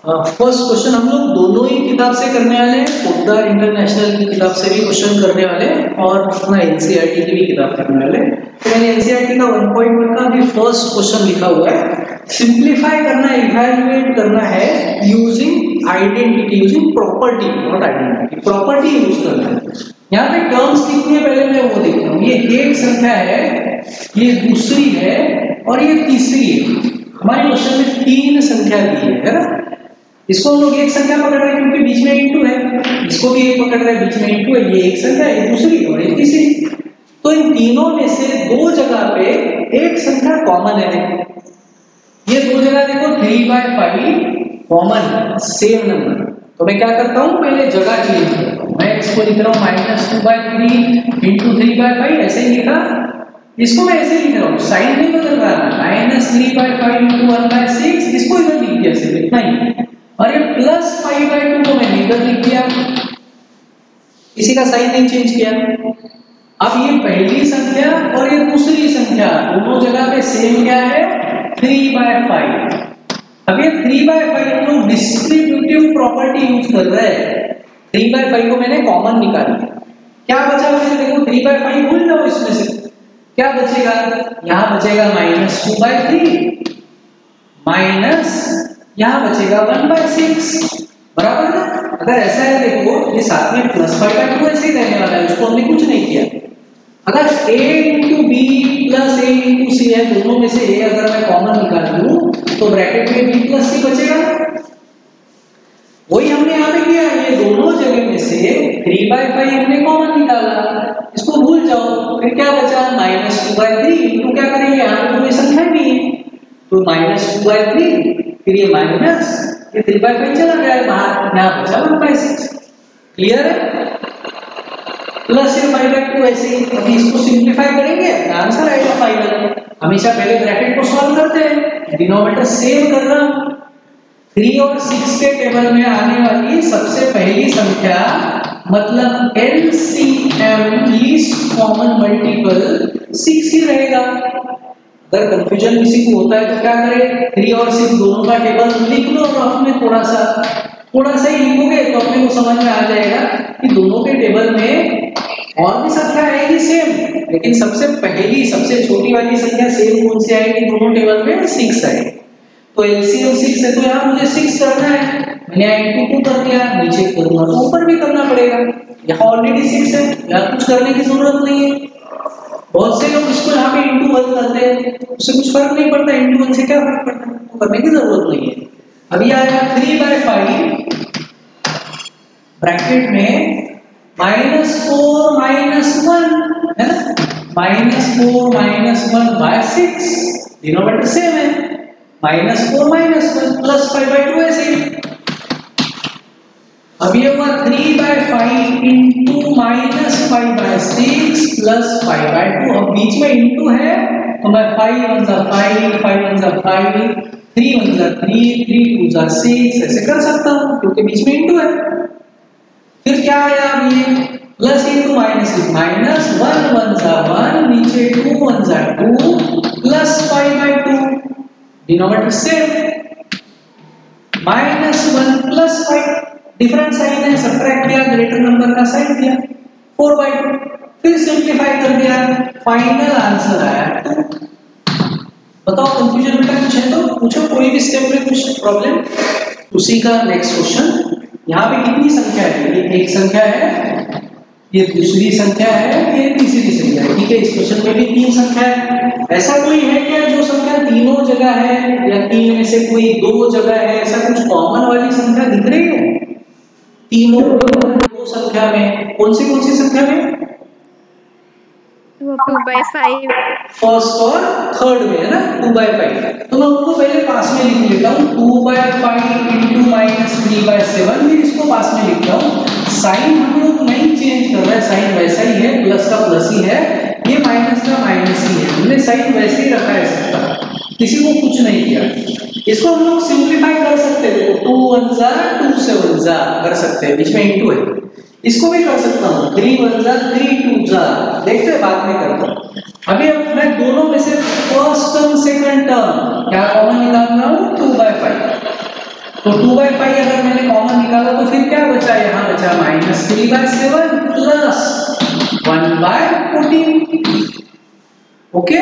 First question हम लोग दोनों ही किताब से करने वाले हैं, पोद्दार इंटरनेशनल की किताब से भी क्वेश्चन करने वाले हैं और अपना एनसीईआरटी की भी किताब करने वाले हैं। तो मैंने एनसीईआरटी का 1.1 का भी फर्स्ट क्वेश्चन लिखा हुआ है, सिंप्लीफाई करना, इवैल्यूएट करना है using identity, using property, not identity, property use करना है। यहाँ पे टर्म्स कितनी है पहले मैं वो देखता हूँ। ये एक संख्या है, ये दूसरी है और ये तीसरी है। हमारे क्वेश्चन में तीन संख्या दी है ना। इसको हम लोग एक संख्या पकड़ रहे हैं क्योंकि बीच में इंटू है, इसको भी एक पकड़ रहे हैं, बीच में इंटू है। ये एक संख्या है, ये दूसरी और ये तीसरी। तो इन तीनों में से दो जगह पे एक संख्या कॉमन है। ये दो जगह देखो 3/5 कॉमन, सेम नंबर। तो मैं क्या करता हूँ, पहले जगह चेंज करता हूँ। मैं इसको लिख रहा हूँ -2/3 इंटू 3/5, ऐसे ही लिखा। इसको मैं ऐसे लिख रहा हूँ, साइन नहीं बदल रहा है, -3/5 इंटू 1/6, इसको इधर लिख दिया सिर्फ इतना ही। और ये +5/2 को मैंने इधर लिख दिया, इसी का साइन नहीं चेंज किया। अब ये पहली संख्या और ये दूसरी संख्या दोनों जगह पे सेम क्या है, 3/5। अब ये 3/5 हम लोग डिस्ट्रीब्यूटिव प्रॉपर्टी यूज कर रहे हैं। 3/5 को मैंने कॉमन निकाल दिया, क्या बचा मुझे देखो, 3/5 भूल जाओ, इसमें से क्या बचेगा, यहां बचेगा -2/3 माइनस यहां बचेगा 1/6, बराबर ना। अगर ऐसा है देखो, ये साथ में +5/2 ऐसे ही रहने वाला है, उसको हमने कुछ नहीं किया। अगर a into B plus a into C है, दोनों में से a अगर मैं कॉमन निकाल दूं तो ब्रैकेट में b प्लस c बचेगा। वही हमने यहाँ पे किया, ये दोनों जगह में से 3/5 हमने कॉमन निकाला, इसको भूल जाओ। फिर क्या बचा, -2/3 इंटू क्या करेंगे, यहाँ पे कोई संख्या भी है तो -2/3, फिर ये माइनस, ये 3/5 चला गया है बाहर, यहाँ बचा 1/6। क्लियर है, प्लस ये 5/2 ऐसे ही। अभी इसको सिंप्लीफाई करेंगे, आंसर आएगा फाइनल। हमेशा पहले ब्रैकेट को सॉल्व करते हैं, डिनोमिनेटर सेव कर रहा हूं। 3 और 6 के टेबल में आने वाली सबसे पहली संख्या मतलब LCM लीस्ट कॉमन मल्टीपल 6 ही रहेगा। अगर कंफ्यूजन किसी को होता है तो क्या करें, 3 और 6 दोनों का टेबल लिख लो और अपने थोड़ा सा ही लिखोगे तो अपने को समझ में आ जाएगा कि दोनों के टेबल में और भी संख्या आएगी सेम, लेकिन सबसे पहली सबसे छोटी वाली संख्या सेम कौन सी आएगी, दोनों टेबल में 6 आएगी। तो LCM 6 है, तो यहाँ मुझे 6 करना है, मैंने यहाँ इंटू 2 कर दिया, नीचे करूंगा तो ऊपर भी करना पड़ेगा। यहाँ ऑलरेडी 6 है, यहाँ कुछ करने की जरूरत नहीं है। बहुत से लोग इसको यहाँ पे इंटू 1 करते हैं, उससे कुछ फर्क नहीं पड़ता, इंटू 1 से क्या फर्क पड़ता है, तो करने की जरूरत नहीं है। अभी आया 3/5 ब्रैकेट में -4 - 1 है ना, -4 - 1/6, डिनोमिनेटर सेम है, -4 - 1 प्लस 5/2 ऐसे ही। अब ये हुआ 3/5 इंटू -5/6 प्लस 5/2। अब बीच में इंटू है तो मैं 5 1 जा 5, 5 1 जा 5, 3 1 जा 3, 3 2 जा 6 ऐसे कर सकता हूँ क्योंकि बीच में इंटू है। फिर क्या आया, अब ये प्लस इंटू माइनस, -1 1 जा 1, नीचे 2 1 जा 2 plus 5/2, denominator same, -1 plus 5, different sign है, सबट्रैक्ट किया, ग्रेटर नंबर का साइन दिया, 4/2। फिर सिंप्लीफाई कर दिया, फाइनल आंसर आया 2। बताओ कंफ्यूजन बेटा कुछ है तो पूछो, कोई भी स्टेप में कुछ प्रॉब्लम। उसी का नेक्स्ट क्वेश्चन, यहाँ पे कितनी संख्या है, ये एक संख्या है, ये दूसरी संख्या है, ये तीसरी संख्या है। ठीक है, इस क्वेश्चन में भी 3 संख्या है। ऐसा कोई है क्या जो संख्या तीनों जगह है, या 3 में से कोई 2 जगह है, ऐसा कुछ कॉमन वाली संख्या दिख रही है तीनों 2 संख्या में? कौन सी संख्या में? 2/5 फर्स्ट और थर्ड में है ना, 2/5। तो मैं उनको पहले पास में लिख लेता हूँ, 2/5 इंटू -3/7, फिर इसको पास में लिखता हूँ। साइन हम लोग नहीं चेंज कर रहे हैं, साइन वैसा ही है, प्लस का प्लस ही है, ये माइनस का माइनस ही है, हमने साइन वैसे ही रखा है सबका, किसी को कुछ नहीं किया। इसको हम लोग सिंप्लीफाई कर सकते हैं, 2 1 जा 2 7 जा कर सकते हैं, बीच में इंटू है। इसको भी कर सकता हूँ, 3 1 जा 3 2 जा, देखते हैं बाद में करता हूँ। अभी अब मैं दोनों में से फर्स्ट टर्म सेकंड टर्म क्या कॉमन निकाल रहा हूँ, 2/5। तो 2/5 अगर मैंने कॉमन निकाला तो फिर क्या बचा, यहाँ बचा -3/7 प्लस 1/14। ओके,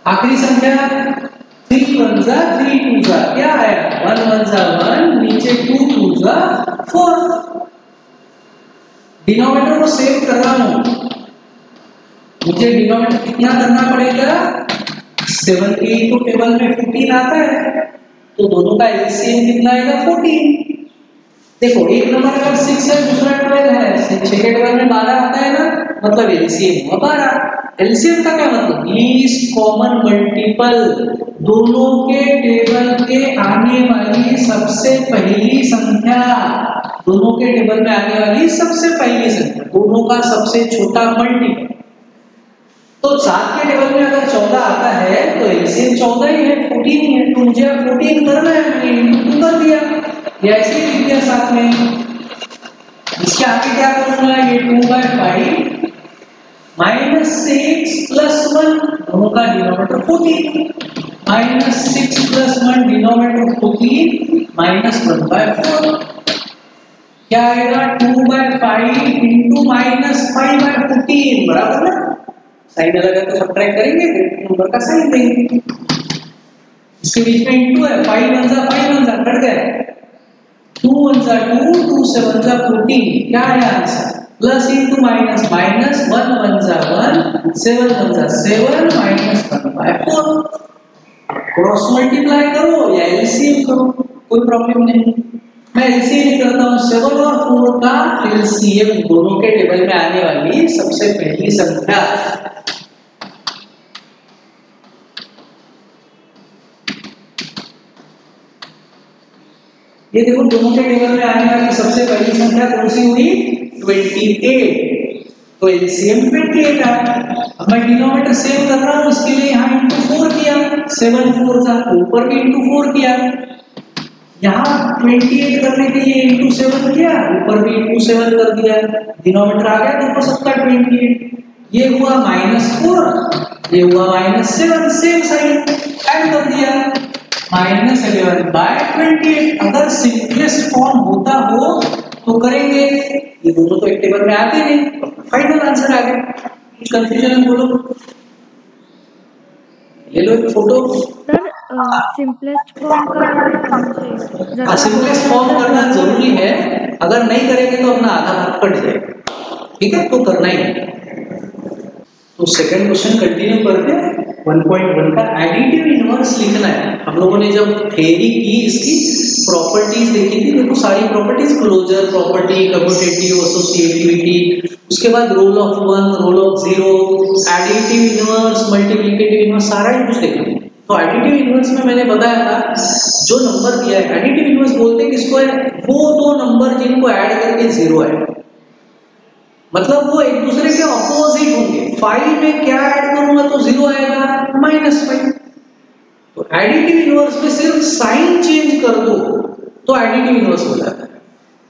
आखिरी संख्या 3 1 जा 3 2 जा क्या आया, 1 1 जा 1, नीचे 2 2 जा 4। डिनोमिनेटर को सेव कर रहा हूं, मुझे डिनोमिनेटर कितना करना पड़ेगा, 7 के तो टेबल में 14 आता है, तो दोनों का एलसीएम कितना आएगा 14। देखो एक नंबर अगर 6 है दूसरा 12 है, 6 के टेबल में 12 आता है ना, मतलब एलसीएम हुआ 12। एलसीएम का क्या मतलब, लीस्ट कॉमन मल्टीपल, दोनों के टेबल के आने वाली सबसे पहली संख्या, दोनों के टेबल में आने वाली सबसे पहली संख्या, दोनों का सबसे छोटा मल्टीपल। तो 7 के टेबल में अगर 14 आता है तो एलसीएम 14 ही है, 14 ही है, तो मुझे 14 करना है, मैंने इनटू कर दिया, या ऐसे ही लिख दिया साथ में। इसके आगे क्या करूंगा, ये 2/5 -6 + 1, दोनों का डिनोमिनेटर 14, -6 + 1 डिनोमिनेटर 14 -1/4, क्या आएगा 2/5 × -5/14 बराबर ना, साइन अलग है तो सब्ट्रैक्ट करेंगे, फिर नंबर का साइन देंगे। इसके बीच में इनटू है, 5 1 जा 5 1 जा कट गए, 2 1 जा 2 2 7 जा 14, क्या है answer, plus into minus, minus 1 1 जा 1, 7 1 जा 7 -1/4। क्रॉस मल्टीप्लाई करो या एलसीएम करो, कोई प्रॉब्लम नहीं। मैं एलसीएम करता हूं, 7 और 4 का एलसीएम, दोनों के टेबल में आने वाली सबसे पहली संख्या। ये देखो दोनों के टेबल में आने वाली सबसे पहली संख्या कौन सी हुई, 28, तो एलसीएम 28 आया। अब मैं डिनोमिनेटर सेव कर रहा हूं, इसके लिए यहां इनटू 4 किया, 7 4 जा, ऊपर भी इनटू 4 किया, यहां 28 करने के लिए इनटू 7 किया, ऊपर भी इनटू 7 कर दिया, डिनोमिनेटर आ गया दोनों सबका 28, ये हुआ -4, ये हुआ -7, सेम साइन ऐड कर दिया, -11/28। अगर सिंपलेस्ट फॉर्म होता हो तो करेंगे, ये दोनों तो एक टेबल में आते नहीं, फाइनल आंसर आ गया। कुछ कंफ्यूजन है बोलो, ये लो एक फोटो। सर सिंपलेस्ट फॉर्म का मुझे सिंपलेस्ट फॉर्म करना जरूरी है, अगर नहीं करेंगे तो अपना आधा मार्क कट जाएगा, ठीक है, तो करना ही है। तो सेकंड क्वेश्चन कंटिन्यू करते हैं। 1.1 का एडिटिव इनवर्स लिखना है। हम लोगों ने जब थ्योरी की इसकी प्रॉपर्टीज देखी थी, देखो सारी properties, closure property, commutative, associativity, उसके बाद role of 1, role of 0, additive inverse, multiplicative inverse, सारा ही कुछ देखा। तो एडिटिव इनवर्स में मैंने बताया था, जो नंबर दिया है, एडिटिव इनवर्स बोलते हैं किसको है, वो दो नंबर जिनको ऐड करके 0 है, मतलब वो एक दूसरे के ऑपोजिट होंगे। 5 में क्या ऐड करूंगा तो 0 आएगा, -5। तो एडिटिव इनवर्स में सिर्फ साइन चेंज कर दो तो एडिटिव इनवर्स हो जाता है।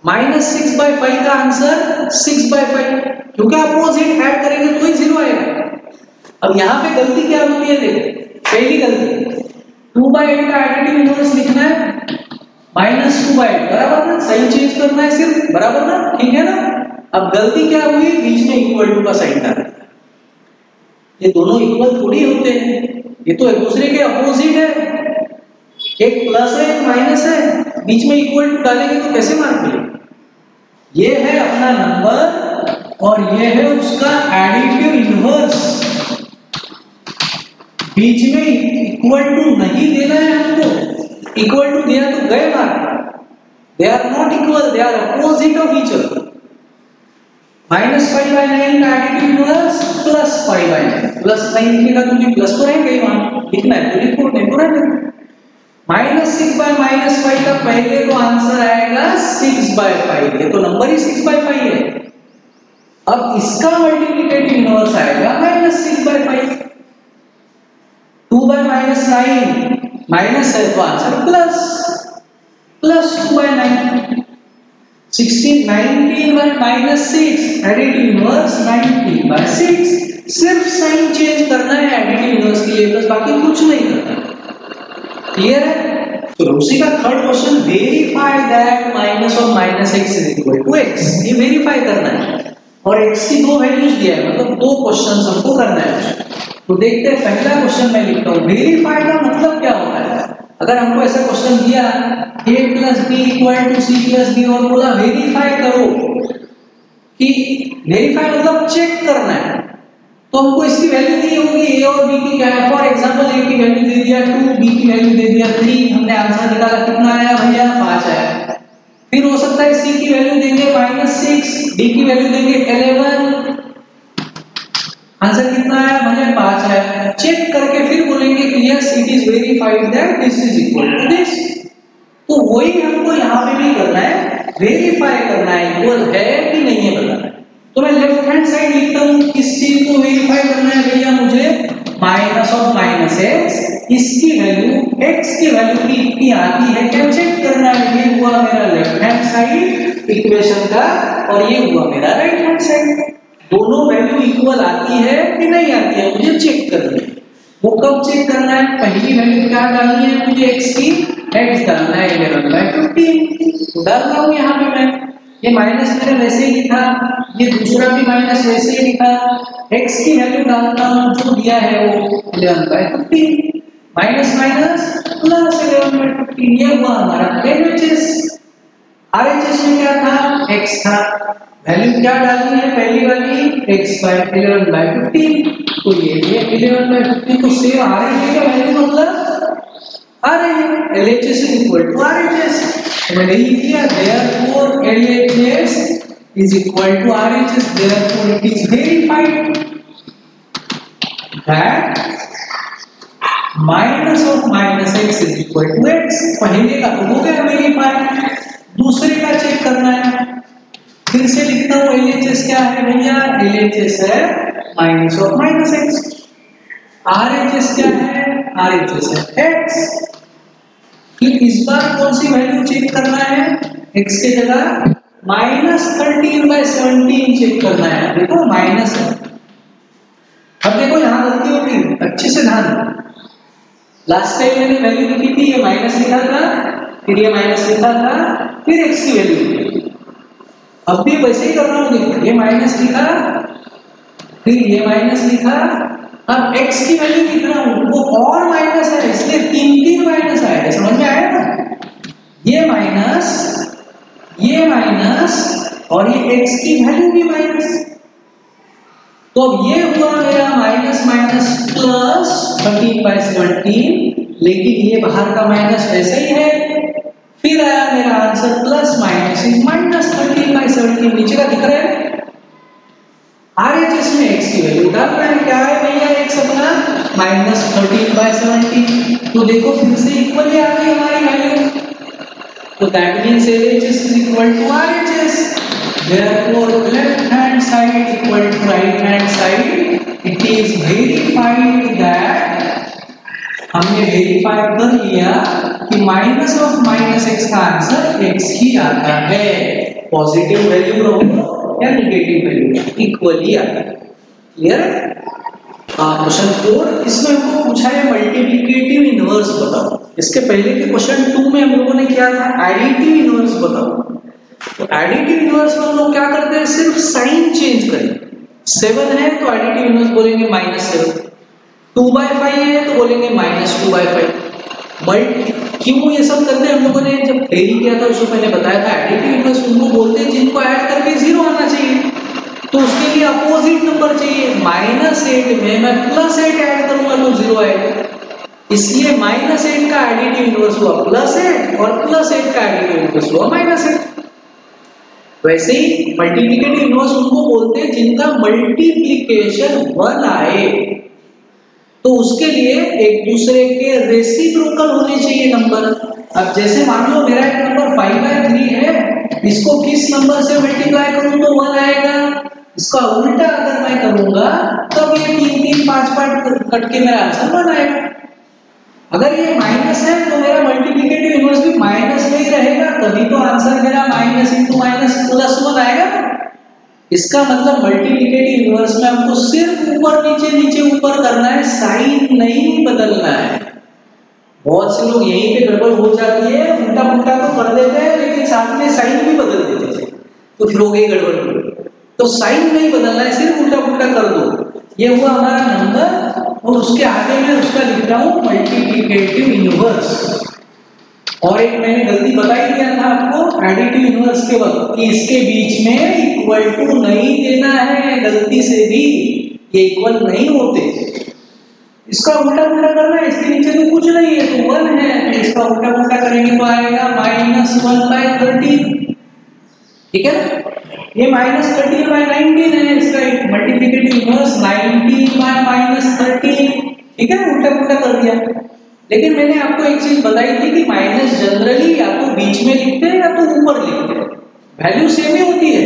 -6/5 का आंसर 6/5, क्योंकि अपोजिट ऐड करेंगे तो ही 0 आएगा। अब यहाँ पे गलती क्या होती है, देखो पहली गलती, 2/8 का एडिटिव इनवर्स लिखना है, -2/8 बराबर ना, साइन चेंज करना है सिर्फ, बराबर ना, ठीक है ना। अब गलती क्या हुई, बीच में इक्वल टू का साइन डाल दिया। ये दोनों इक्वल थोड़ी होते हैं, ये तो एक दूसरे के अपोजिट है, एक प्लस है एक माइनस है, बीच में इक्वल टू डालेंगे तो कैसे मार्क मिलेगा। ये है अपना नंबर और ये है उसका एडिटिव इनवर्स, बीच में इक्वल टू नहीं देना है हमको, इक्वल टू दिया तो गए mark, they are not equal, they are opposite of each other. -5/9 का एडिटिव इनवर्स +5/9, +9 लिखेगा क्योंकि प्लस तो रहेगा ही, वहां लिखना है तो लिखो, नहीं तो रहने। -6/-5 का पहले तो आंसर आएगा 6/5, ये तो नंबर ही 6/5 है। अब इसका मल्टीप्लिकेटिव इनवर्स आएगा -6/5, 2/-9 माइनस है तो आंसर +2/9, 19/-6 एडिटिव इनवर्स 19/6। सिर्फ साइन चेंज करना है एडिटिव इनवर्स के लिए, बस बाकी कुछ नहीं करना। क्लियर है। तो उसी का third question, verify that minus of minus x is equal to x, ये वेरीफाई करना है और एक्स की दो वैल्यूज दिया है, मतलब दो क्वेश्चन हमको करना है। तो देखते हैं पहला क्वेश्चन मैं लिखता हूँ, वेरीफाई का मतलब क्या होता है। अगर हमको ऐसा क्वेश्चन दिया a plus b equal to c plus d और बोला वेरीफाई करो, कि वेरीफाई मतलब चेक करना है, तो हमको इसकी वैल्यू दी होगी a और b की क्या है। फॉर एग्जांपल a की वैल्यू दे दिया 2, b की वैल्यू दे दिया 3, हमने आंसर निकाला, कितना आया भैया 5 आया। फिर हो सकता है c की वैल्यू देंगे -6, d की वैल्यू देंगे 11, आंसर कितना आया भैया 5 आया। चेक करके फिर बोलेंगे कि yes it is verified that this is equal to this. तो वही हमको यहाँ पे भी करना है, वेरीफाई करना है इक्वल है कि नहीं है बताना है। तो मैं लेफ्ट हैंड साइड लिखता हूँ, किस चीज को वेरीफाई करना है भैया मुझे, माइनस ऑफ माइनस एक्स, इसकी वैल्यू एक्स की वैल्यू की इतनी आती है क्या चेक करना है। ये हुआ मेरा लेफ्ट हैंड साइड इक्वेशन का और ये हुआ मेरा राइट हैंड साइड। दोनों वैल्यू इक्वल आती है कि नहीं आती है मुझे चेक करनी है। वो कब चेक करना है, पहली वैल्यू क्या डालनी है मुझे x की, x डालना है 11/15, तो डाल रहा हूं यहां पे मैं, ये माइनस मैंने वैसे ही लिखा, ये दूसरा भी माइनस वैसे ही लिखा, x की वैल्यू डालता हूं जो दिया है वो 11/15, माइनस माइनस प्लस 11/15, ये हुआ हमारा LHS। RHS में क्या था, x था, वैल्यू क्या डालनी है पहली वाली x/11/15, तो ये 11/15 को सेव आ रही है वैल्यू मतलब आ रही है, LHS is equal to RHS। तो मैंने लिख दिया therefore LHS is equal to RHS, therefore it is verified that minus of minus x is equal to x। पहले का तो हो गया वेरीफाई, दूसरे का चेक करना है। फिर से लिखता हूं LHS क्या है भैया, LHS है minus of minus x. RHS क्या है, RHS है x। फिर इस बार कौन सी वैल्यू चेक करना है, x के जगह -13/17 चेक करना है। देखो माइनस है, अब देखो यहां गलती हो गई, अच्छे से ध्यान दो। लास्ट टाइम मैंने वैल्यू लिखी थी, ये माइनस लिखा था, फिर ये माइनस लिखा था, फिर x की वैल्यू लिखी। अब भी वैसे ही कर रहा हूं, देखो ये माइनस लिखा, फिर ये माइनस लिखा, अब x की वैल्यू लिख रहा हूं, वो और माइनस है इसलिए 3 माइनस आएगा, समझ में आया ना। ये माइनस और ये x की वैल्यू भी माइनस, तो अब ये हुआ मेरा माइनस माइनस प्लस 13/17, लेकिन ये बाहर का माइनस ऐसे ही है। फिर आया मेरा आंसर प्लस माइनस इज -13/17, नीचे का दिख रहा है। RHS में x की वैल्यू डाल रहे हैं, क्या है भैया x अपना -13/17, तो देखो फिर से इक्वल ही आ गई हमारी वैल्यू, तो that means LHS is equal to RHS, therefore left hand side equal to right hand side, it is verified that, हमने वेरीफाई कर लिया कि माइनस ऑफ माइनस एक्स का आंसर x ही आता है, पॉजिटिव वैल्यू रहो या नेगेटिव वैल्यू इक्वली आता है। क्लियर? क्वेश्चन 4, इसमें हमको पूछा है मल्टीप्लिकेटिव इनवर्स बताओ। इसके पहले के क्वेश्चन 2 में हम लोगों ने किया था एडिटिव इनवर्स बताओ। तो एडिटिव इनवर्स में हम लोग क्या करते हैं, सिर्फ साइन चेंज करें। 7 है तो एडिटिव इनवर्स बोलेंगे -7, 2/5 है तो बोलेंगे -2/5। बट क्यों ये सब करते हैं हम लोगों ने, जब थ्योरी किया था उसको पहले बताया था एडिटिव इनवर्स उनको बोलते हैं जिनको ऐड करके 0 आना चाहिए, तो उसके लिए अपोजिट नंबर चाहिए। -8 में मैं +8 ऐड करूंगा तो 0 आएगा, इसलिए -8 का एडिटिव इनवर्स हुआ +8 और +8 का एडिटिव इनवर्स हुआ -8। वैसे ही मल्टीप्लिकेटिव इनवर्स उनको बोलते हैं जिनका मल्टीप्लिकेशन 1 आए, तो उसके लिए एक दूसरे के रेसिप्रोकल होने चाहिए नंबर। अब जैसे मान लो मेरा एक नंबर 5/3 है, इसको किस नंबर से मल्टीप्लाई करूं तो 1 आएगा, इसका उल्टा अगर मैं करूंगा तब ये 3 5 कट के मेरा आंसर 1 आएगा। अगर ये माइनस है तो मेरा मल्टीप्लिकेटिव इनवर्स भी माइनस में ही रहेगा, तभी तो आंसर मेरा -+1 आएगा। इसका मतलब मल्टीप्लिकेटिव इनवर्स में हमको सिर्फ ऊपर नीचे करना है, साइन नहीं बदलना है। बहुत से लोग यहीं पे गड़बड़ हो जाते तो फिर हो गई गड़बड़। तो साइन नहीं बदलना है, सिर्फ उल्टा पुल्टा कर दो। ये हुआ हमारा नंबर और उसके आगे में उसका लिख रहा हूं मल्टीप्लिकेटिव इनवर्स। और एक मैंने गलती बता ही दिया था आपको एडिटिव इनवर्स के वक्त कि इसके बीच में इक्वल टू नहीं देना है, गलती से भी ये इक्वल नहीं होते। इसका उल्टा पुल्टा करना है, इसके नीचे तो कुछ नहीं है तो 1 है, तो इसका उल्टा पुल्टा करेंगे तो आएगा -1/13। ठीक है, ये -13/19 है, इसका मल्टीप्लिकेटिव इनवर्स 19/-13। ठीक है, उल्टा पुल्टा कर दिया। लेकिन मैंने आपको एक चीज बताई थी कि माइनस जनरली या तो बीच में लिखते हैं या तो ऊपर लिखते हैं, वैल्यू सेम ही होती है,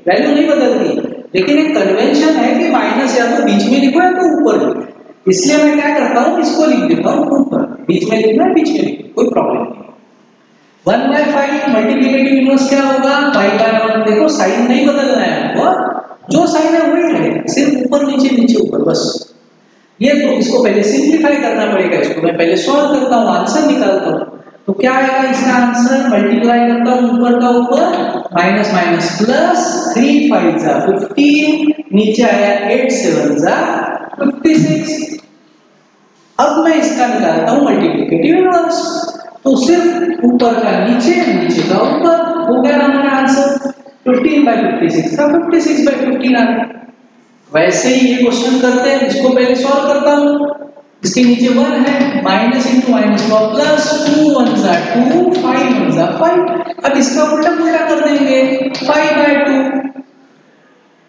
वैल्यू नहीं बदलती। लेकिन एक कन्वेंशन है कि माइनस या तो बीच में लिखो या तो ऊपर लिखो, इसलिए मैं क्या करता हूं, इसको लिख देता हूं ऊपर, बीच में लिखना है बीच में लिखो, कोई प्रॉब्लम नहीं। 1/5 मल्टीप्लिकेटिव इनवर्स क्या होगा, 5/1। देखो साइन नहीं बदलना है हमको, जो साइन है वही रहेगा, सिर्फ ऊपर नीचे नीचे ऊपर बस। ये तो इसको पहले सिंप्लीफाई करना पड़ेगा, इसको मैं पहले सॉल्व करता हूं, आंसर निकालता हूं। तो क्या आएगा इसका आंसर, मल्टीप्लाई करता हूं ऊपर का ऊपर, माइनस माइनस प्लस, 3 5 जा 15, नीचे आया 8 7 जा 56। अब मैं इसका निकालता हूं मल्टीप्लिकेटिव इनवर्स, तो सिर्फ ऊपर का नीचे, नीचे का ऊपर, हो गया हमारा आंसर 15/56 का 56/15 आ गया। वैसे ही ये क्वेश्चन करते हैं, इसको पहले सॉल्व करता हूं। इसके नीचे 1 है, माइनस इंटू माइनस का प्लस, 2 1 जा 2, 5 1 जा 5। अब इसका उल्टा पुल्टा कर देंगे, 5/2।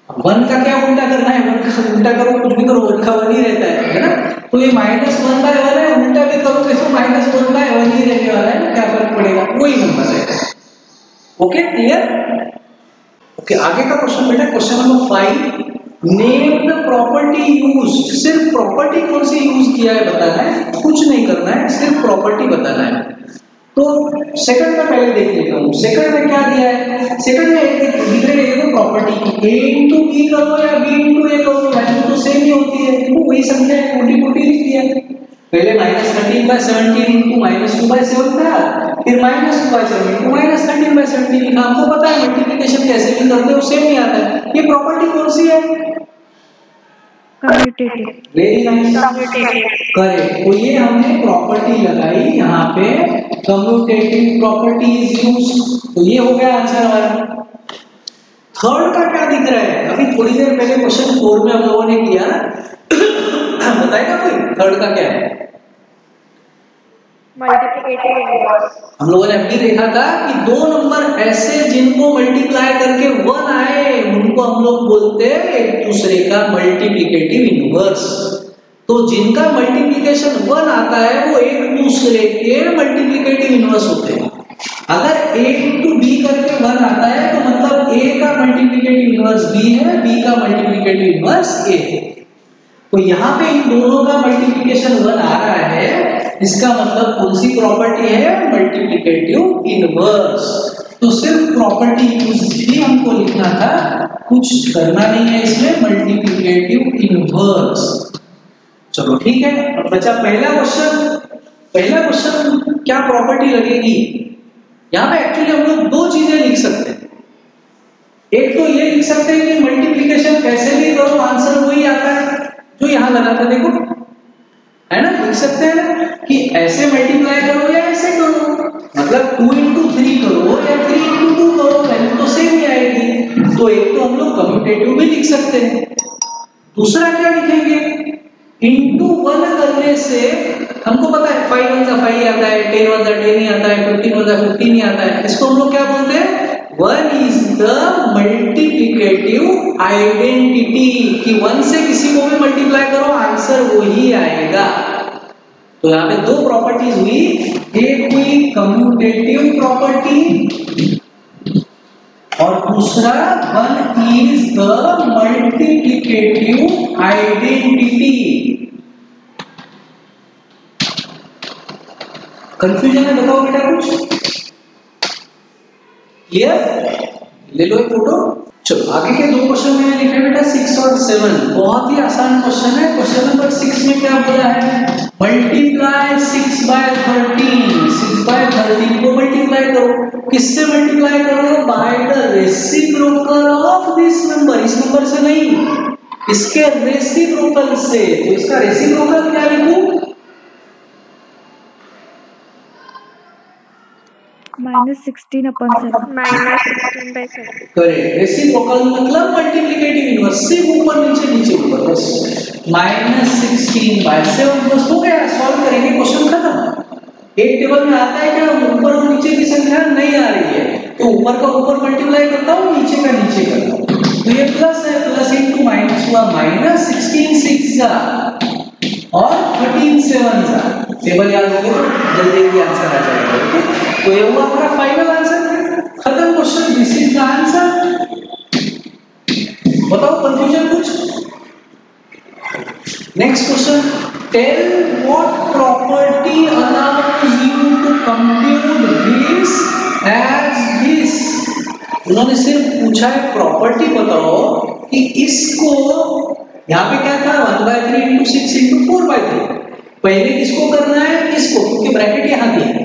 1 का क्या उल्टा करना है, 1 का उल्टा करो, कुछ भी करो, 1 का 1 ही रहता है ना। तो ये -1/1 है, उल्टा भी करोगे तो -1/1 ही रहने वाला है, क्या फर्क पड़ेगा, वही नंबर रहेगा। Okay, clear. ओके, आगे का क्वेश्चन बेटा, question number 5, name the property used. सिर्फ प्रॉपर्टी कौन सी यूज किया है बताना है, कुछ नहीं करना है, सिर्फ प्रॉपर्टी बताना है। तो सेकंड में पहले देख लेता हूं, सेकंड में क्या दिया है, सेकंड में एक दिख रही है देखो प्रॉपर्टी, a into b करो या b into a करो, वैल्यू तो सेम ही होती है, देखो वही संख्या है, कोटि लिख दिया। पहले -13/17 into -2/7 था, फिर -2/7 into -13/17 लिखा। हमको पता है मल्टीप्लिकेशन कैसे भी करते हो सेम ही आता है। ये प्रॉपर्टी कौन सी है, कम्यूटेटिव। Very nice, correct. तो ये हमने प्रॉपर्टी लगाई यहाँ पे, कम्यूटेटिव प्रॉपर्टी इज यूज्ड, तो ये हो गया आंसर हमारा। थर्ड का क्या दिख रहा है, अभी थोड़ी देर पहले क्वेश्चन 4 में हम लोगों ने किया, बताएगा कोई थर्ड का क्या है, मल्टीप्लिकेटिव इनवर्स। हम लोगों ने अभी देखा था कि दो नंबर ऐसे जिनको मल्टीप्लाई करके 1 आए, उनको हम लोग बोलते हैं एक दूसरे का मल्टीप्लिकेटिव इनवर्स। तो जिनका मल्टीप्लिकेशन 1 आता है वो एक दूसरे के मल्टीप्लिकेटिव इनवर्स होते हैं। अगर a into b करके 1 आता है तो मतलब a का मल्टीप्लिकेटिव इनवर्स b है, b का मल्टीप्लिकेटिव इनवर्स a है। तो यहाँ पे इन दोनों का मल्टीप्लिकेशन 1 आ रहा है, इसका मतलब कौन सी प्रॉपर्टी है, मल्टीप्लिकेटिव इनवर्स। तो सिर्फ प्रॉपर्टी यूज ही हमको लिखना था, कुछ करना नहीं है इसमें, मल्टीप्लिकेटिव इनवर्स। चलो ठीक है, अब बचा पहला क्वेश्चन। पहला क्वेश्चन क्या प्रॉपर्टी लगेगी, यहाँ पे एक्चुअली हम लोग दो चीजें लिख सकते हैं। एक तो ये लिख सकते हैं कि मल्टीप्लिकेशन कैसे भी करो आंसर वही आता है, जो यहाँ लगा था देखो, है ना, लिख सकते हैं कि ऐसे मल्टीप्लाई करो या ऐसे करो, मतलब 2 into 3 करो या 3 into 2 करो, वैल्यू तो सेम ही आएगी। तो एक तो हम लोग कम्यूटेटिव भी लिख सकते हैं। दूसरा क्या लिखेंगे, इंटू 1 करने से हमको पता है 5 1 जा 5 आता है, 10 1 जा 10 ही आता है, 15 1 जा 15 ही आता है। इसको हम लोग क्या बोलते हैं, 1 is the multiplicative identity, कि 1 से किसी को भी मल्टीप्लाई करो आंसर वही आएगा। तो यहाँ पे दो प्रॉपर्टीज हुई, एक हुई कम्यूटेटिव प्रॉपर्टी और दूसरा 1 is the multiplicative identity। Confusion है, बताओ बेटा कुछ क्लियर, ले लो एक फोटो। चलो आगे के दो क्वेश्चन मैंने लिखे बेटा 6 और 7, बहुत ही आसान क्वेश्चन है। क्वेश्चन नंबर 6 में क्या बोला है, मल्टीप्लाई 6/13, 6/13 को मल्टीप्लाई करो, किससे मल्टीप्लाई करो? By the reciprocal of this number, इस नंबर से नहीं, इसके रेसिप्रोकल से। तो इसका रेसिप्रोकल क्या लिखूं? -16/7 -16/7 करेक्ट। रेसिप्रोकल मतलब मल्टीप्लिकेटिव इनवर्स, सिर्फ ऊपर नीचे नीचे ऊपर, बस -16/7 बस हो गया। सॉल्व करेंगे, क्वेश्चन खत्म। एक टेबल में आता है क्या ऊपर और नीचे की संख्या नहीं आ रही है, तो ऊपर का ऊपर मल्टीप्लाई करता हूँ, नीचे का नीचे करता हूँ। तो ये प्लस है, प्लस इंटू माइनस हुआ, -16 6 जा और 13 7 जा। टेबल याद हो गया तो जल्दी जल्दी आंसर आ जाएगा। ओके, तो ये हुआ हमारा फाइनल आंसर, खत्म question. This is the answer. बताओ कंफ्यूजन कुछ? Next question, tell what property allows you to compute this as this. उन्होंने सिर्फ पूछा है प्रॉपर्टी बताओ कि इसको, यहाँ पे क्या था 1/3 इंटू 6 इंटू 4/3, पहले किसको करना है? इसको, क्योंकि ब्रैकेट यहाँ दिया है।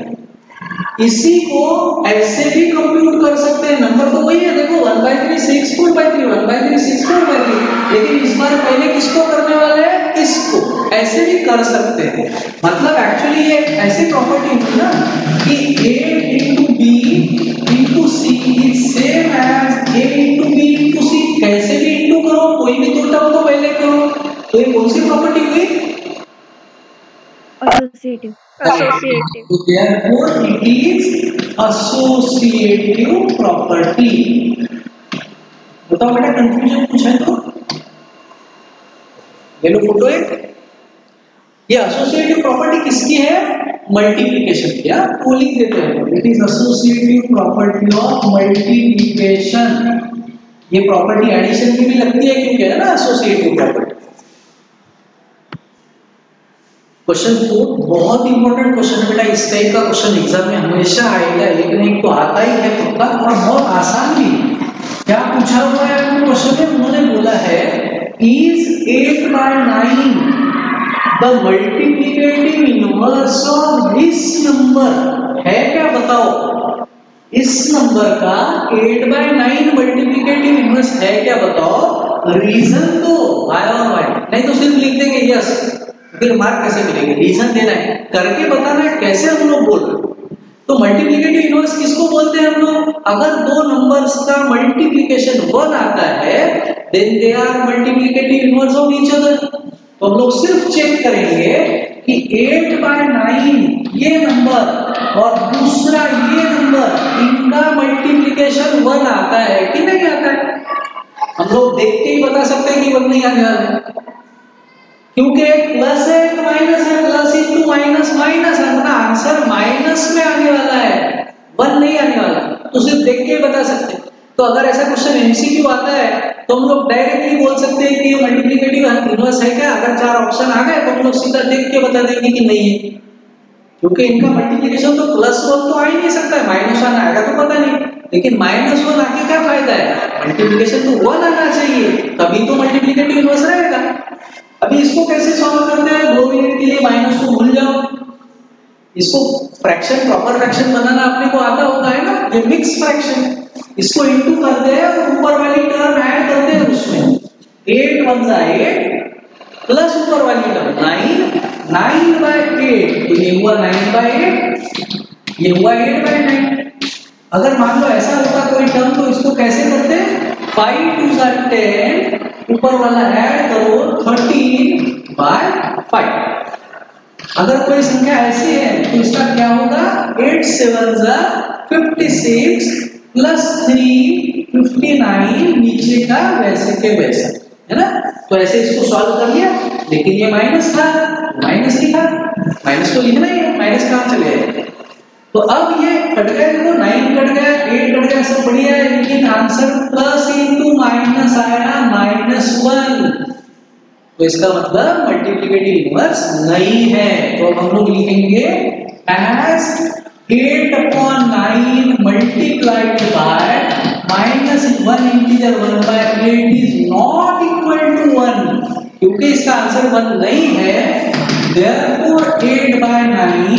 इसी को ऐसे भी कंप्यूट कर सकते हैं, नंबर तो वही है, देखो 1/3 6 4/3 1/3 6 4/3, लेकिन इस बार पहले किसको करने वाले हैं? इसको। ऐसे भी कर सकते हैं, मतलब एक्चुअली ये ऐसी प्रॉपर्टी है ना कि a into b into c is same as a into b into c। कैसे भी इंटू करो, कोई भी दो टर्म को पहले करो, तो ये कौन सी प्रॉपर्टी हुई? associative So therefore it is associative property। बताओ बेटा कंफ्यूजन कुछ है तो? ये लो फोटो है, ये एसोसिएटिव प्रॉपर्टी किसकी है? मल्टीप्लिकेशन की। वो लिख देते हैं, it is associative property of multiplication. ये प्रॉपर्टी एडिशन की भी लगती है, क्योंकि है ना एसोसिएटिव प्रॉपर्टी। क्वेश्चन 4 बहुत इंपॉर्टेंट क्वेश्चन है बेटा, इस टाइप का क्वेश्चन एग्जाम में हमेशा आएगा, लेकिन एक तो आता ही है पक्का और बहुत आसान भी। क्या पूछा हुआ है आपको क्वेश्चन में? उन्होंने बोला है is 8/9 the multiplicative inverse of this number. है क्या बताओ? इस नंबर का 8/9 मल्टीप्लिकेटिव इनवर्स है क्या बताओ? रीजन दो, y और y, नहीं तो सिर्फ लिख देंगे यस, फिर मार्क कैसे मिलेंगे? रीजन देना है, करके बताना है कैसे हम लोग बोल रहे हैं। तो मल्टीप्लिकेटिव इनवर्स किसको बोलते हैं हम लोग? अगर दो नंबर्स का मल्टीप्लिकेशन 1 आता है, then they are multiplicative inverse of each other. तो हम लोग सिर्फ चेक करेंगे कि 8/9 ये नंबर और दूसरा ये नंबर, इनका मल्टीप्लिकेशन 1 आता है कि नहीं आता है। हम लोग देख के ही बता सकते हैं कि 1 नहीं आने वाला है, क्योंकि एक प्लस है एक माइनस है, प्लस इंटू माइनस माइनस, अपना आंसर माइनस में आने वाला है, 1 नहीं आने वाला। तो सिर्फ देख के बता सकते हैं। तो अगर ऐसा क्वेश्चन एमसीक्यू आता है तो हम लोग डायरेक्टली बोल सकते हैं कि ये मल्टीप्लिकेटिव इनवर्स है क्या। अगर 4 ऑप्शन आ गए तो हम लोग सीधा देख के बता देंगे कि नहीं है, क्योंकि इनका मल्टीप्लिकेशन तो +1 तो आ ही नहीं सकता है, -1 आएगा तो पता नहीं। लेकिन -1 आके क्या फायदा है? मल्टीप्लिकेशन तो 1 आना चाहिए, तभी तो मल्टीप्लिकेटिव इनवर्स रहेगा। अभी इसको कैसे सॉल्व करते हैं? 2 मिनट के लिए माइनस को भूल जाओ, इसको फ्रैक्शन, प्रॉपर फ्रैक्शन बनाना अपने को आता होगा है ना, ये मिक्स फ्रैक्शन। इसको इनटू करते हैं और ऊपर वाली टर्म ऐड करते हैं उसमें, 8 1 8 प्लस ऊपर वाली टर्म 9 9/8, तो ये हुआ 9/8, ये हुआ 8/9। अगर मान लो ऐसा होता कोई टर्म तो इसको कैसे करते हैं? 5 2 10, ऊपर वाला ऐड करो 13/5। अगर कोई संख्या ऐसी है तो इसका क्या होगा? 8 7 56 प्लस 3 59, नीचे का वैसे के वैसा, है ना। तो ऐसे इसको सॉल्व कर लिया, लेकिन ये माइनस था, माइनस लिखा, माइनस तो लिखना ही है, माइनस कहाँ चले गए? तो अब ये कट गया, देखो 9 कट गया, 8 कट गया, सब बढ़िया है, लेकिन आंसर प्लस इंटू माइनस आया -1। तो इसका मतलब मल्टीप्लिकेटिव इनवर्स नहीं है। तो अब हम लोग लिखेंगे as 8/9 multiplied by -1 integer 1/8 is not equal to 1, क्योंकि इसका आंसर 1 नहीं है, therefore 8/9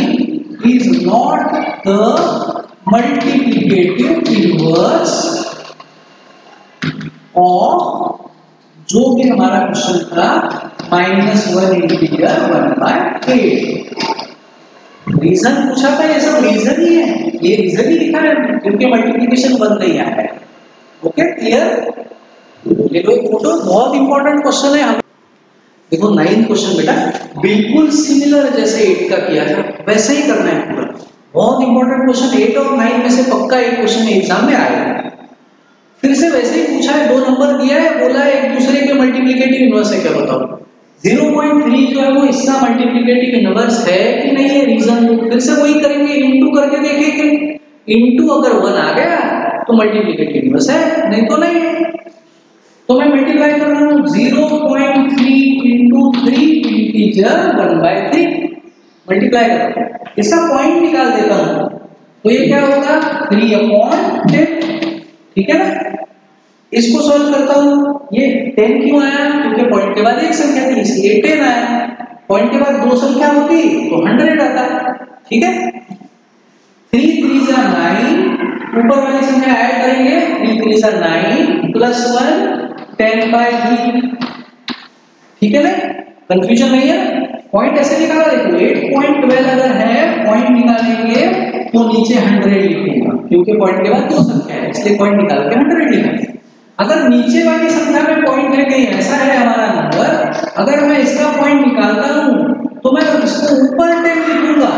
is not the multiplicative inverse of जो भी हमारा क्वेश्चन था -1 इंटीजर 1/8। रीजन पूछा था, ये सब रीजन ही है, ये रीजन ही लिखा है क्योंकि मल्टीप्लिकेशन बन नहीं आया है। Okay clear? ये लो एक फोटो, बहुत इंपॉर्टेंट क्वेश्चन है। देखो 9th क्वेश्चन बेटा बिल्कुल सिमिलर जैसे 8 का किया था वैसे ही करना है पूरा। बहुत इंपॉर्टेंट क्वेश्चन, 8 और 9 में से पक्का एक क्वेश्चन एग्जाम में आएगा। फिर से वैसे ही पूछा है, 2 नंबर दिया है, बोला है एक दूसरे के मल्टीप्लिकेटिव इनवर्स है, क्या बताओ? 0.3 जो है वो इसका मल्टीप्लिकेटिव इनवर्स है कि नहीं है? रीजन फिर से वही करेंगे, इनटू करके देखेंगे। इनटू अगर 1 आ गया तो मल्टीप्लिकेटिव इनवर्स है, नहीं तो नहीं है। तो मैं मल्टीप्लाई कर रहा हूं 0.3 into 3 इंटीजर 1/3 मल्टीप्लाई कर रहा हूं, इसका पॉइंट निकाल देता हूं तो ये क्या होगा 3/10। ठीक है ना? इसको सॉल्व करता हूं, ये 10 क्यों आया? क्योंकि पॉइंट के बाद एक संख्या थी इसलिए 10 आया। पॉइंट के बाद 2 संख्या होती तो 100 आता। ठीक है? 3 3 जा 9, ऊपर वाली संख्या ऐड करेंगे 3 3 जा 9 प्लस 1 10/3। ठीक है ना? कंफ्यूजन नहीं है? पॉइंट ऐसे निकाला, देखो 8.12 अगर है, पॉइंट निकालेंगे तो नीचे 100 लिखूंगा क्योंकि पॉइंट के बाद 2 संख्या है इसलिए पॉइंट निकाल के 100 लिखेंगे। अगर नीचे वाली संख्या में पॉइंट है, कहीं ऐसा है हमारा नंबर, अगर मैं इसका पॉइंट निकालता हूं तो मैं इसको ऊपर 10 लिखूंगा।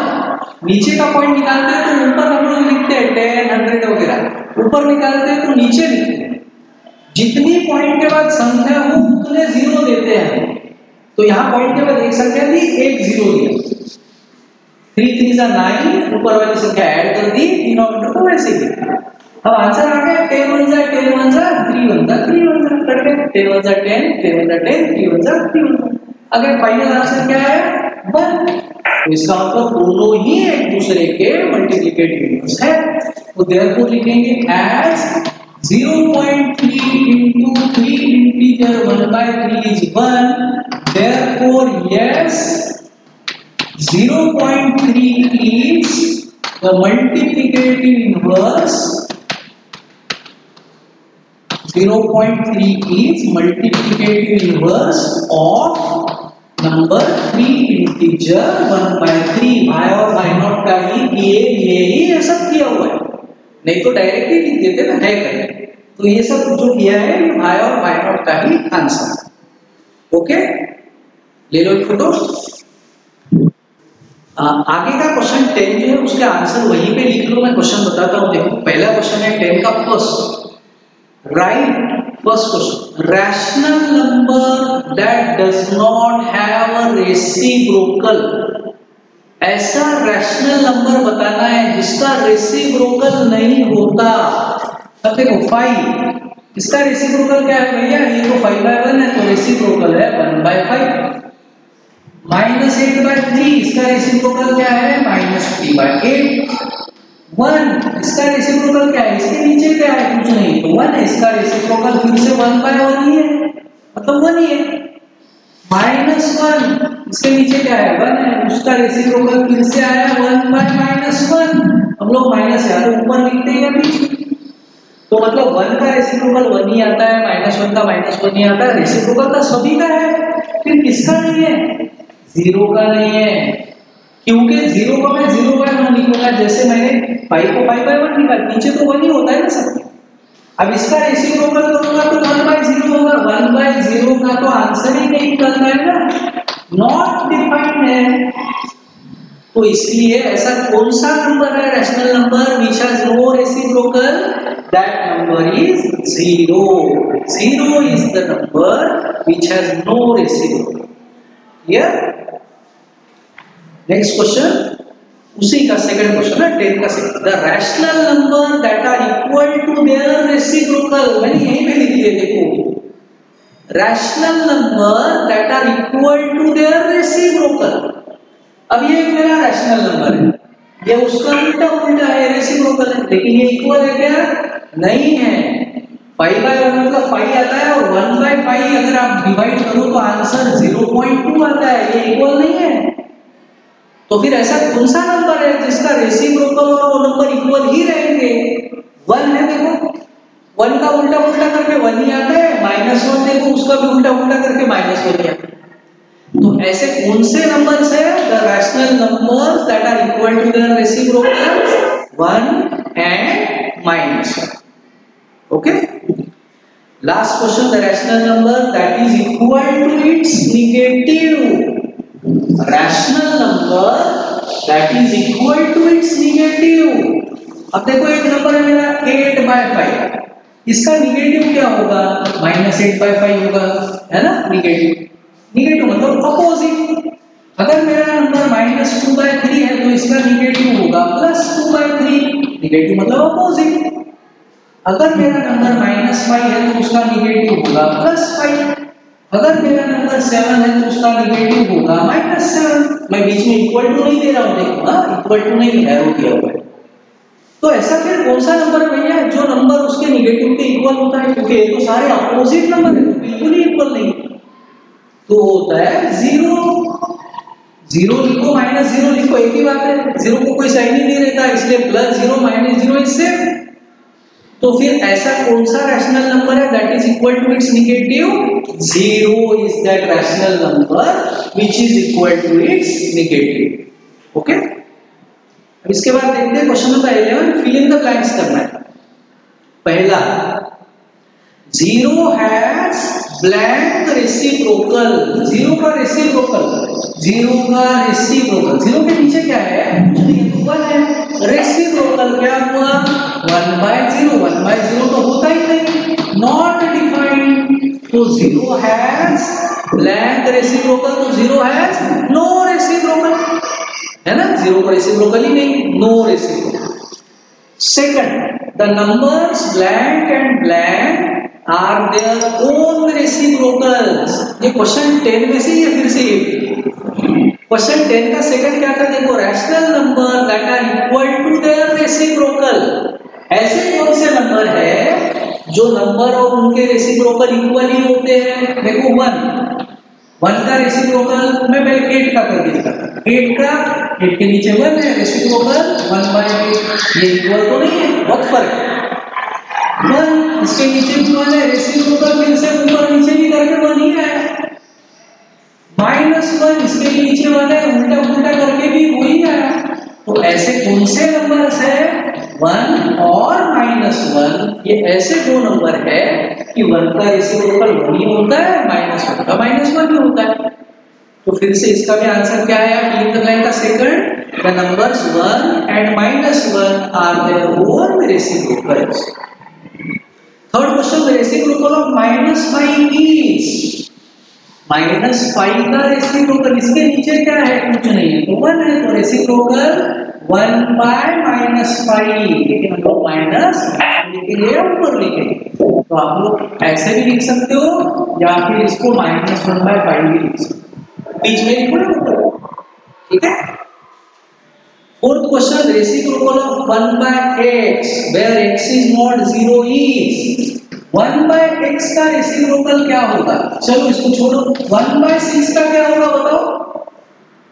नीचे का पॉइंट निकालते हैं तो ऊपर हम लोग लिखते हैं 10 100 वगैरह, ऊपर निकालते हैं तो नीचे लिखते हैं। जितनी पॉइंट के बाद संख्या हो उतने 0 देते हैं। तो यहाँ पॉइंट के बाद एक संख्या थी, एक 0 दिया। 3 3 जा 9, ऊपर वाली संख्या ऐड कर दी, तीनों नंबर को वैसे ही। अब आंसर आ गया 10 1 जा 10 1 जा 3 1 जा 3 1 जा, कट गया 10 1 जा 10 10 1 जा 10 3 1 जा 3 1 जा। अगर फाइनल आंसर क्या है 1, तो इसका मतलब दोनों ही एक दूसरे के मल्टीप्लिकेटिव इनवर्स है। तो देयरफॉर लिखेंगे as 0.3 into 3 integer 1/3 is 1. Therefore, yes, 0.3 is the multiplicative inverse. 0.3 is multiplicative inverse of number 3 integer 1/3। y और y0 का ही ये सब किया हुआ है, नहीं तो डायरेक्टली लिख देते ना है करके। तो ये सब जो किया है ये y और y0 का ही आंसर। ओके, ले लो एक फोटो। आगे का क्वेश्चन 10 जो है उसके आंसर वहीं पे लिख लो, मैं क्वेश्चन बताता हूँ। देखो पहला क्वेश्चन है 10 का first, right first question, rational number that does not have a reciprocal. ऐसा रैशनल नंबर बताना है जिसका रेसिप्रोकल नहीं होता। अब देखो 5, इसका रेसिप्रोकल क्या है भैया? ये तो 5/1 है तो रेसिप्रोकल है 1/5। -8/3, इसका रेसिप्रोकल क्या है? -3/8। 1, इसका रेसिप्रोकल क्या है? इसके नीचे क्या है? कुछ नहीं, तो 1 है, इसका रेसिप्रोकल फिर से 1/1 ही है, मतलब 1 ही है। -1, इसके नीचे क्या है? 1 है, उसका रेसिप्रोकल फिर से आया 1/-1। हम लोग माइनस या तो ऊपर लिखते हैं या पीछे, तो मतलब 1 का रेसिप्रोकल 1 ही आता है, -1 का -1 ही आता है, रेसिप्रोकल का सभी का है। फिर किसका नहीं है? 0 का नहीं है, क्योंकि 0 को मैं 0/1 लिखूंगा, जैसे मैंने 5 को 5/1 लिखा, नीचे तो 1 ही होता है ना सब। अब इसका रेसिप्रोकल करूंगा तो 1/0 होगा, 1/0 का तो आंसर ही नहीं निकलता है ना, नॉट डिफाइंड है। तो इसलिए ऐसा कौन सा नंबर है rational number which has no reciprocal? That number is 0। 0 is the number which has no reciprocal. Clear? Next question, उसी का सेकंड क्वेश्चन है 10 का second, the rational number that are equal to their reciprocal. मैंने यहीं पे लिख दिया, देखो rational number that are equal to their reciprocal. अब ये मेरा रैशनल नंबर है, ये उसका उल्टा है, रेसिप्रोकल है, लेकिन ये इक्वल है क्या? नहीं है। 5/1 मतलब 5 आता है और 1/5 अगर आप डिवाइड करो तो आंसर 0.2 आता है, ये इक्वल नहीं है। तो फिर ऐसा कौन सा नंबर है जिसका रेसिप्रोकल और वो नंबर इक्वल ही रहेगा? 1 है, देखो 1 का उल्टा उल्टा करके 1 ही आता है, -1 देखो उसका भी उल्टा उल्टा करके -1 ही आता है। तो ऐसे कौन से नंबर्स है the rational numbers that are equal to their reciprocals 1 and -1? Okay, last question, the rational number that is equal to its negative, rational number that is equal to its negative. अब देखो एक number है मेरा 8/5, इसका negative क्या होगा? -8/5 होगा, है ना? नेगेटिव मतलब अपोजिट। अगर मेरा नंबर -2/3 है तो इसका नेगेटिव होगा +2/3, नेगेटिव मतलब अपोजिट। अगर मेरा नंबर -5 है तो उसका नेगेटिव होगा +5। अगर मेरा नंबर 7 है तो उसका नेगेटिव होगा -7। मैं बीच में इक्वल टू नहीं दे रहा हूं, देखो, हाँ इक्वल टू नहीं, एरो दिया हुआ है। तो ऐसा फिर कौन सा नंबर है भैया जो नंबर उसके नेगेटिव के इक्वल होता है? क्योंकि ये तो सारे अपोजिट नंबर है, तो बिल्कुल ही इक्वल नहीं, तो होता है 0। 0 लिखो -0 लिखो, एक ही बात है, 0 को कोई साइन ही नहीं रहता, इसलिए +0 -0 इज सेम। तो फिर ऐसा कौन सा रैशनल नंबर है that is equal to its negative? 0 is that rational number which is equal to its negative. Okay, अब इसके बाद देखते हैं question number 11, fill in the blanks करना है। पहला, 0 हैज ब्लैंक रेसिप्रोकल, 0 का रेसिप्रोकल, 0 का रेसिप्रोकल, 0 के नीचे क्या है? कुछ नहीं, तो 1 है। रेसिप्रोकल क्या हुआ? 1/0, 1/0 तो होता ही नहीं, नॉट डिफाइंड। तो 0 हैज ब्लैंक रेसिप्रोकल, तो 0 हैज नो रेसिप्रोकल, है ना? 0 का रेसिप्रोकल ही नहीं, no reciprocal. Second, the numbers blank and blank are their own reciprocals. ये क्वेश्चन 10 में से या फिर से क्वेश्चन 10 का सेकंड क्या था? देखो, rational number that are equal to their reciprocal. ऐसे कौन से नंबर है जो नंबर और उनके रेसिप्रोकल इक्वल ही होते हैं? देखो 1 का रेसिप्रोकल मैं पहले 8 का कर दिया था, 8 के नीचे 1 है, रेसिप्रोकल 1/8, ये इक्वल तो नहीं है, बहुत फर्क है। 1 इसके नीचे भी 1 है, रेसिप्रोकल फिर से ऊपर नीचे भी करके 1 ही है। -1 इसके नीचे 1 है, उल्टा उल्टा करके भी वही है। तो ऐसे कौन से नंबर्स है 1 और -1? ये ऐसे दो नंबर है कि 1 का रेसिप्रोकल 1 ही होता है, -1 का -1 ही होता है। तो फिर से इसका भी आंसर क्या है? फिल इन द ब्लैंक का second, the numbers 1 and -1 are their own reciprocals. Third question, the reciprocal of -5 is, -5 का रेसिप्रोकल, इसके नीचे क्या है? कुछ नहीं है, तो 1 है, तो रेसिप्रोकल 1/-5, लेकिन हम लोग माइनस लिखेंगे या ऊपर लिखेंगे, तो आप लोग ऐसे भी लिख सकते हो या फिर इसको -1/5 भी लिख सकते हो, बीच में लिखो ना ऊपर, ठीक है। Fourth question, reciprocal of 1/x where x is not 0 is, 1/x का रेसिप्रोकल क्या होगा? चलो इसको छोड़ो, 1/6 का क्या होगा बताओ?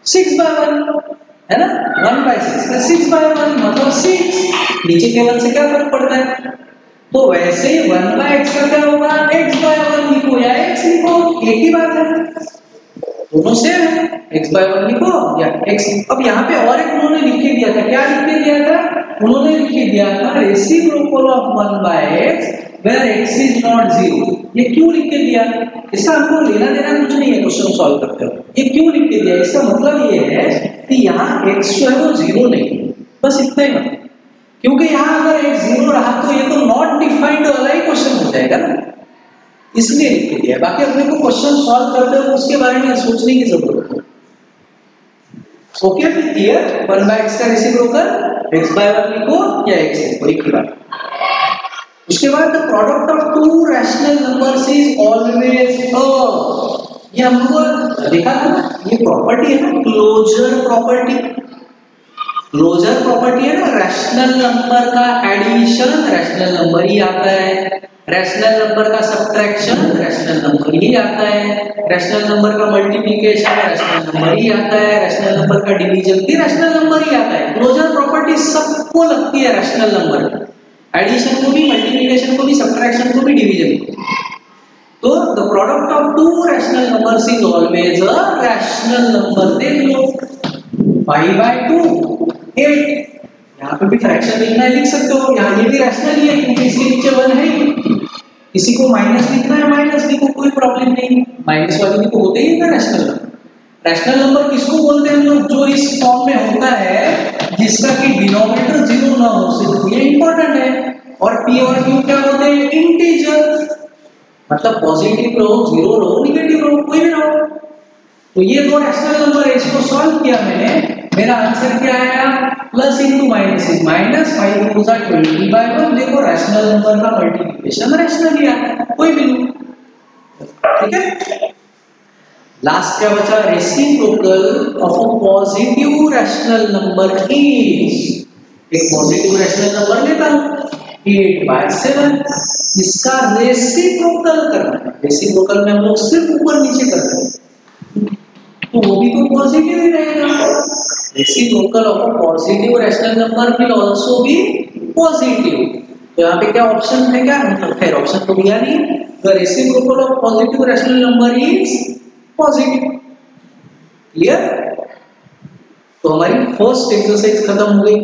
6/1, है ना? 1/6 का 6/1 मतलब 6, नीचे के 1 से क्या फर्क पड़ता है? तो वैसे ही 1/x का क्या होगा? x/1 लिखो या x लिखो, एक ही बात है, दोनों सेम है, x/1 लिखो या x। अब यहाँ पे और एक उन्होंने लिख के दिया था, क्या लिख के दिया था? उन्होंने लिख के दिया था reciprocal of 1/x where x is not 0। ये क्यों लिख के दिया? इसका हमको लेना देना कुछ नहीं है क्वेश्चन सॉल्व करते हो, ये क्यों लिख के दिया? इसका मतलब ये है कि यहाँ x जो है वो 0 नहीं, बस इतना ही मतलब, क्योंकि यहाँ अगर x 0 रहा तो ये तो नॉट डिफाइंड वाला ही क्वेश्चन हो जाएगा ना, इसलिए लिख के दिया। बाकी अपने को क्वेश्चन सॉल्व करते हो उसके बारे में सोचने की जरूरत है। Okay, clear? 1/x का रेसिप्रोकल x/1 लिखो या x लिखो, एक ही बात। उसके बाद the product of to rational numbers is always ये हमको देखा था ना, ये प्रॉपर्टी है ना, क्लोजर प्रॉपर्टी। क्लोजर प्रॉपर्टी है ना, रैशनल नंबर का एडिशन रैशनल नंबर ही आता है, रैशनल नंबर का सब्ट्रैक्शन रैशनल नंबर ही आता है, रैशनल नंबर का मल्टीप्लिकेशन रैशनल नंबर ही आता है, रैशनल नंबर का डिवीजन भी रैशनल नंबर ही आता है। क्लोजर प्रॉपर्टी सबको लगती है रैशनल नंबर। एडिशन को भी, मल्टीप्लिकेशन को भी, सब्ट्रैक्शन को भी, डिवीजन को। तो the product of to rational numbers is always a rational number. देख लो 5/2 8, यहाँ पे भी फ्रैक्शन लिखना है लिख सकते हो, यहाँ ये भी रैशनल ही है क्योंकि इसके नीचे 1 है ही। किसी को माइनस लिखना है माइनस लिखो, कोई प्रॉब्लम नहीं, माइनस वाले भी तो होते ही ना रैशनल। रैशनल नंबर किसको बोलते हैं हम लोग? जो इस फॉर्म में होता है जिसका कि डिनोमिनेटर 0 ना हो, सिर्फ ये इंपॉर्टेंट है। और p और q क्या होते हैं? इंटीजर, मतलब पॉजिटिव रहो, 0 रहो, निगेटिव रहो, कोई भी रहो। तो ये दो रैशनल नंबर है, इसको सॉल्व किया मैंने, मेरा आंसर क्या आया? Plus into minus is minus, 5 2 20/1। देखो रैशनल नंबर का मल्टीप्लिकेशन रैशनल ही आता है, कोई भी लो, ठीक है। लास्ट क्या बचा? Reciprocal of a positive rational number is, एक पॉजिटिव रैशनल नंबर लेता हूं 8/7, इसका रेसिप्रोकल करना है। रेसिप्रोकल में हम लोग सिर्फ ऊपर नीचे करते हैं, तो वो भी तो पॉजिटिव ही रहेगा। Reciprocal of a positive rational number will also be positive. तो यहाँ पे क्या ऑप्शन है? क्या मतलब खैर ऑप्शन तो दिया नहीं। The reciprocal of positive rational number is positive. Clear? तो हमारी फर्स्ट एक्सरसाइज खत्म हो गई।